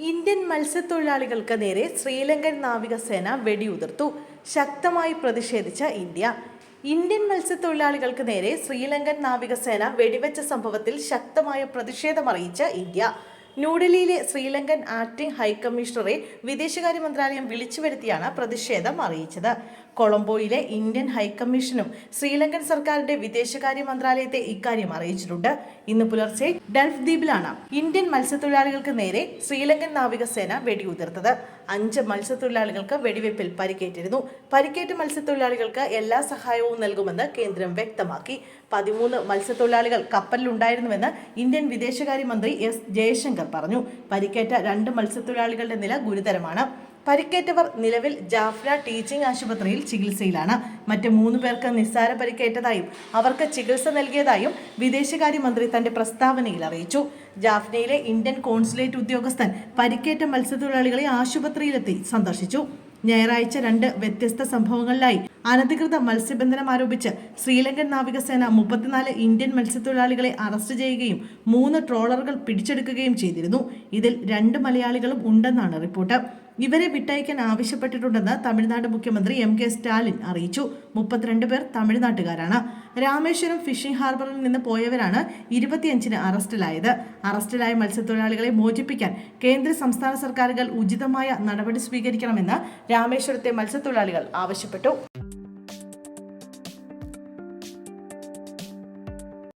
Indian മത്സ്യത്തൊഴിലാളികൾക്ക് നേരെ ശ്രീലങ്കൻ നാവികസേന വെടിയുതിർത്തു. ശക്തമായി പ്രതിഷേധിച്ച ഇന്ത്യ. ഇന്ത്യൻ മത്സ്യത്തൊഴിലാളികൾക്ക് നേരെ ശ്രീലങ്കൻ നാവികസേന വെടിവെച്ച സംഭവത്തിൽ ശക്തമായ പ്രതിഷേധമറിയിച്ച ഇന്ത്യ. ന്യൂഡൽഹിയിലെ ശ്രീലങ്കൻ ആക്ടിംഗ് ഹൈക്കമ്മീഷണറെ വിദേശകാര്യ മന്ത്രാലയം വിളിച്ചു വരുത്തിയാണ് പ്രതിഷേധം അറിയിച്ചത്. കൊളംബോയിലെ ഇന്ത്യൻ ഹൈക്കമ്മീഷനും ശ്രീലങ്കൻ സർക്കാരിന്റെ വിദേശകാര്യ മന്ത്രാലയത്തെ ഇക്കാര്യം അറിയിച്ചിട്ടുണ്ട്. ഇന്ന് പുലർച്ചെ ഡൽഫ് ദ്വീപിലാണ് ഇന്ത്യൻ മത്സ്യത്തൊഴിലാളികൾക്ക് നേരെ ശ്രീലങ്കൻ നാവികസേന വെടിയുതിർത്തത്. 5 മത്സ്യത്തൊഴിലാളികൾക്ക് വെടിവെപ്പിൽ പരിക്കേറ്റിരുന്നു. പരിക്കേറ്റ മത്സ്യത്തൊഴിലാളികൾക്ക് എല്ലാ സഹായവും നൽകുമെന്ന് കേന്ദ്രം വ്യക്തമാക്കി. 13 മത്സ്യത്തൊഴിലാളികൾ കപ്പലിലുണ്ടായിരുന്നുവെന്ന് ഇന്ത്യൻ വിദേശകാര്യമന്ത്രി എസ് ജയശങ്കർ പറഞ്ഞു. പരിക്കേറ്റ 2 മത്സ്യത്തൊഴിലാളികളുടെ നില ഗുരുതരമാണ്. പരിക്കേറ്റവർ നിലവിൽ ജാഫ്ന ടീച്ചിംഗ് ആശുപത്രിയിൽ ചികിത്സയിലാണ്. മറ്റ് 3 പേർക്ക് നിസ്സാര പരിക്കേറ്റതായും അവർക്ക് ചികിത്സ നൽകിയതായും വിദേശകാര്യമന്ത്രി തന്റെ പ്രസ്താവനയിൽ അറിയിച്ചു. ജാഫ്നയിലെ ഇന്ത്യൻ കോൺസുലേറ്റ് ഉദ്യോഗസ്ഥൻ പരിക്കേറ്റ മത്സ്യത്തൊഴിലാളികളെ ആശുപത്രിയിലെത്തി സന്ദർശിച്ചു. ഞായറാഴ്ച 2 വ്യത്യസ്ത സംഭവങ്ങളിലായി അനധികൃത മത്സ്യബന്ധനം ആരോപിച്ച് ശ്രീലങ്കൻ നാവികസേന 34 ഇന്ത്യൻ മത്സ്യത്തൊഴിലാളികളെ അറസ്റ്റ് ചെയ്യുകയും 3 ട്രോളറുകൾ പിടിച്ചെടുക്കുകയും ചെയ്തിരുന്നു. ഇതിൽ 2 മലയാളികളും ഉണ്ടെന്നാണ് റിപ്പോർട്ട്. ഇവരെ വിട്ടയക്കാൻ ആവശ്യപ്പെട്ടിട്ടുണ്ടെന്ന് തമിഴ്നാട് മുഖ്യമന്ത്രി MK സ്റ്റാലിൻ അറിയിച്ചു. 32 പേർ തമിഴ്നാട്ടുകാരാണ്. രാമേശ്വരം ഫിഷിംഗ് ഹാർബറിൽ നിന്ന് പോയവരാണ് 25-ന് അറസ്റ്റിലായത്. അറസ്റ്റിലായ മത്സ്യത്തൊഴിലാളികളെ മോചിപ്പിക്കാൻ കേന്ദ്ര സംസ്ഥാന സർക്കാരുകൾ ഉചിതമായ നടപടി സ്വീകരിക്കണമെന്ന് രാമേശ്വരത്തെ മത്സ്യത്തൊഴിലാളികൾ ആവശ്യപ്പെട്ടു.